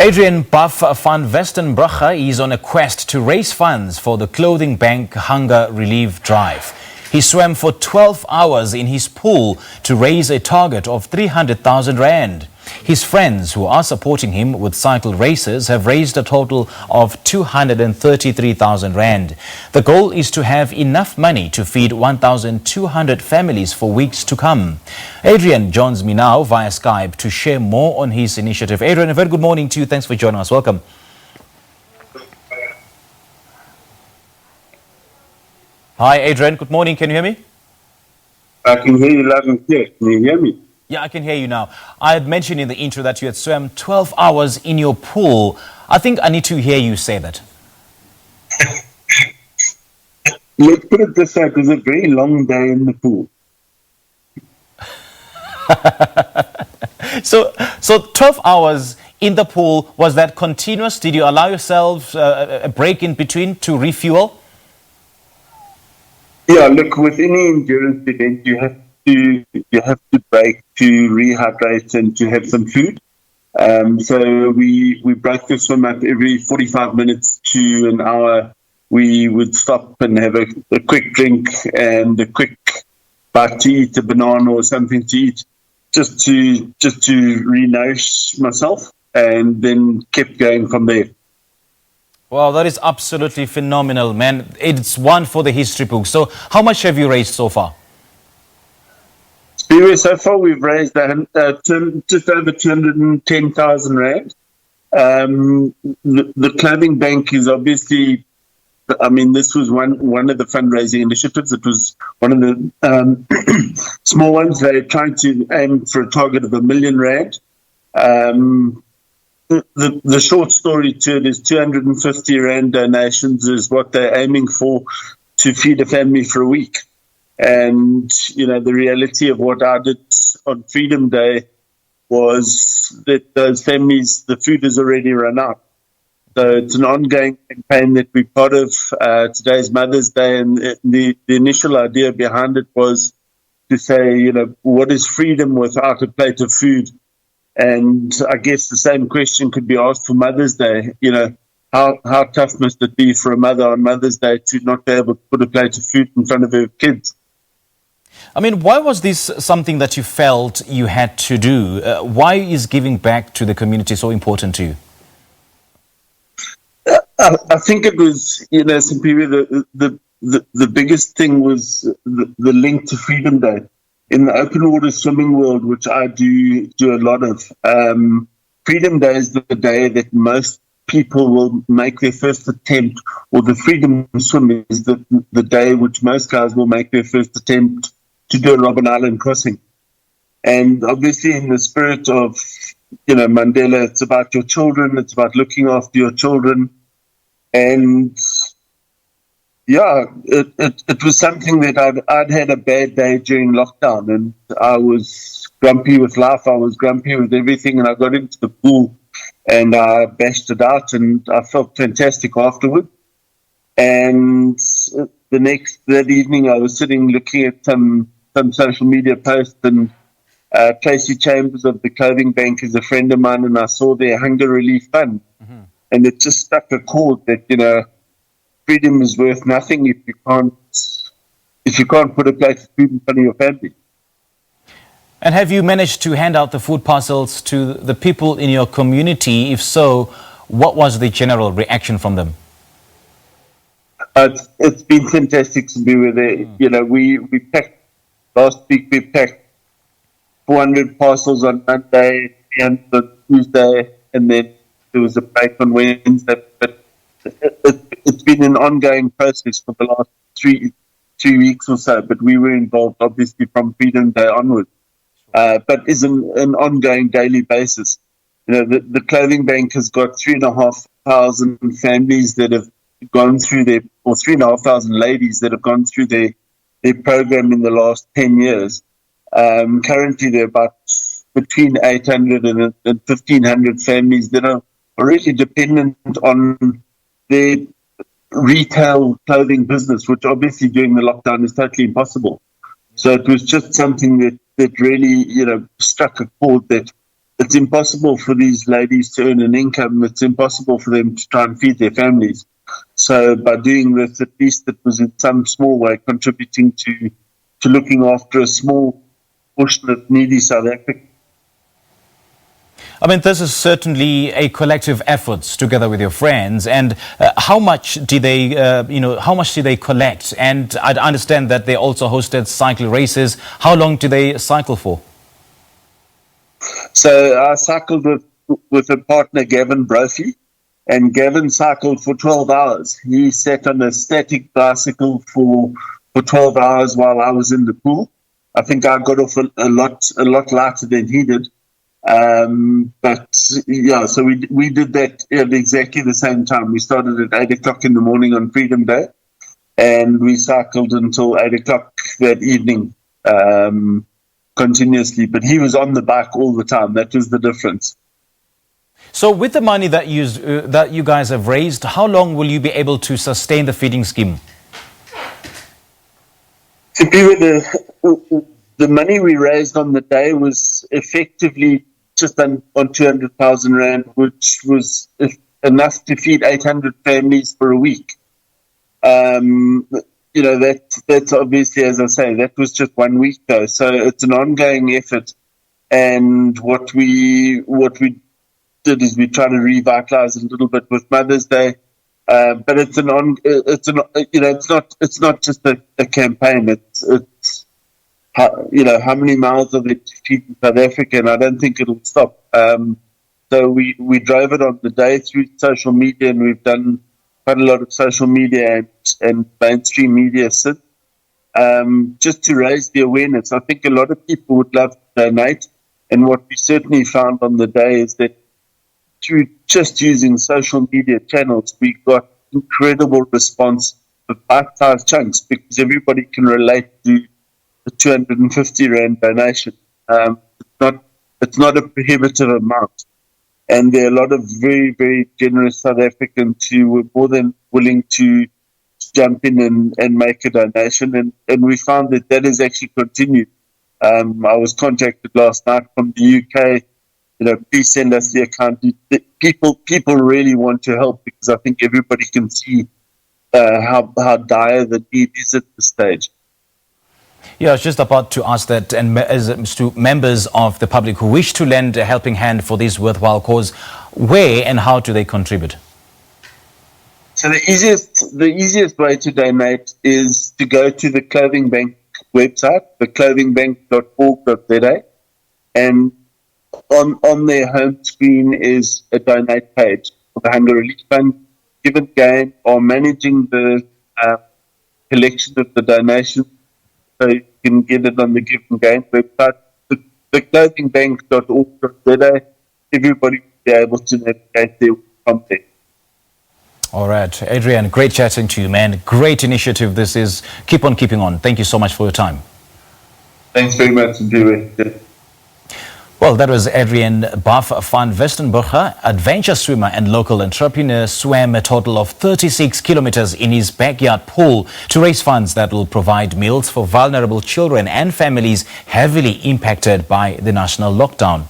Adrian Buff van Westenbrugge is on a quest to raise funds for the Clothing Bank Hunger Relief Drive. He swam for 12 hours in his pool to raise a target of 300,000 rand. His friends who are supporting him with cycle races have raised a total of 233,000 rand. The goal is to have enough money to feed 1,200 families for weeks to come. Adrian joins me now via Skype to share more on his initiative. Adrian, a very good morning to you. Thanks for joining us. Welcome. Hi, Adrian. Good morning. Can you hear me? I can hear you loud and clear. Can you hear me? Yeah, I can hear you now. I had mentioned in the intro that you had swam 12 hours in your pool. I think I need to hear you say that. Let's put it this way, it was a very long day in the pool. So 12 hours in the pool, was that continuous? Did you allow yourself a break in between to refuel? Yeah, look, with any endurance event, you have to break to rehydrate and to have some food. So we broke the swim up every 45 minutes to an hour. We would stop and have a quick drink and a quick bite to eat, a banana or something to eat, just to re-nourish myself, and then kept going from there. Wow, that is absolutely phenomenal, man. It's one for the history book. So how much have you raised so far? So far, we've raised just over 210,000 rand. The clothing bank is obviously, I mean, this was one of the fundraising initiatives. It was one of the small ones. They're trying to aim for a target of R1 million. The short story to it is 250 rand donations is what they're aiming for to feed a family for a week. And, you know, the reality of what I did on Freedom Day was that those families, the food is already run out. So it's an ongoing campaign that we're part of. Today's Mother's Day, and the initial idea behind it was to say, you know, what is freedom without a plate of food? And I guess the same question could be asked for Mother's Day. You know, how tough must it be for a mother on Mother's Day to not be able to put a plate of food in front of her kids? I mean, why was this something that you felt you had to do? Why is giving back to the community so important to you? I think it was, you know, the biggest thing was the link to Freedom Day. In the open water swimming world, which I do a lot of, Freedom Day is the day that most people will make their first attempt, or the Freedom Swim is the day which most guys will make their first attempt to do a Robben Island crossing. And obviously in the spirit of, you know, Mandela, it's about your children, it's about looking after your children. And yeah, it was something that I'd had a bad day during lockdown, and I was grumpy with life. I was grumpy with everything, and I got into the pool and I bashed it out, and I felt fantastic afterward. And that evening, I was sitting looking at some social media posts, and Tracy Chambers of the Clothing Bank is a friend of mine, and I saw their hunger relief fund, and it just struck a chord that, you know, freedom is worth nothing if you can't put a plate of food in front of your family. And have you managed to hand out the food parcels to the people in your community? If so, what was the general reaction from them? It's been fantastic to be with it. You know, we packed, last week we packed 400 parcels on Monday and on Tuesday, and then there was a break on Wednesday. But it's been an ongoing process for the last three weeks or so, but we were involved obviously from Freedom Day onwards. But is an ongoing daily basis. You know, the Clothing Bank has got 3,500 families that have gone through or 3,500 ladies that have gone through their program in the last 10 years. Currently, there are about between 800 and 1,500 families that are already dependent on their retail clothing business, which obviously during the lockdown is totally impossible. So it was just something that really, you know, struck a chord that it's impossible for these ladies to earn an income. It's impossible for them to try and feed their families. So by doing this, at least it was in some small way contributing to looking after a small portion of needy South Africa. I mean, this is certainly a collective effort together with your friends. And how much did they, how much did they collect? And I understand that they also hosted cycle races. How long do they cycle for? So I cycled with a partner, Gavin Brophy, and Gavin cycled for 12 hours. He sat on a static bicycle for 12 hours while I was in the pool. I think I got off a lot lighter than he did. But yeah, so we did that at exactly the same time. We started at 8 o'clock in the morning on Freedom Day, and we cycled until 8 o'clock that evening, continuously. But he was on the bike all the time. That was the difference. So with the money that you guys have raised, how long will you be able to sustain the feeding scheme? The money we raised on the day was effectively just on 200,000 Rand, which was enough to feed 800 families for a week. That's obviously, as I say, that was just 1 week though. So it's an ongoing effort. And what we did is we try to revitalize it a little bit with Mother's Day. But it's not just a campaign. It's how many miles of it to feed in South Africa, and I don't think it'll stop. So we drove it on the day through social media, and we've done quite a lot of social media and mainstream media since, just to raise the awareness. I think a lot of people would love to donate, and what we certainly found on the day is that through just using social media channels, we got incredible response with bite-sized chunks because everybody can relate to the 250 Rand donation. It's not a prohibitive amount. And there are a lot of very, very generous South Africans who were more than willing to jump in and make a donation. And we found that has actually continued. I was contacted last night from the UK. Please send us the account. People really want to help because I think everybody can see how dire the need is at this stage. Yeah, I was just about to ask that, and as to members of the public who wish to lend a helping hand for this worthwhile cause, where and how do they contribute? So the easiest way to donate is to go to the Clothing Bank website, theclothingbank.org.za, and on their home screen is a donate page for the Hunger Relief Fund. Give and Gain are managing the collection of the donation, so you can get it on the Give and Gain website. The clothingbank.org.za, everybody will be able to navigate there from there. All right, Adrian, great chatting to you, man. Great initiative this is. Keep on keeping on. Thank you so much for your time. Thanks very much, Adrian. Well, that was Adrian Buff van Westenbrugge, adventure swimmer and local entrepreneur, swam a total of 36 kilometers in his backyard pool to raise funds that will provide meals for vulnerable children and families heavily impacted by the national lockdown.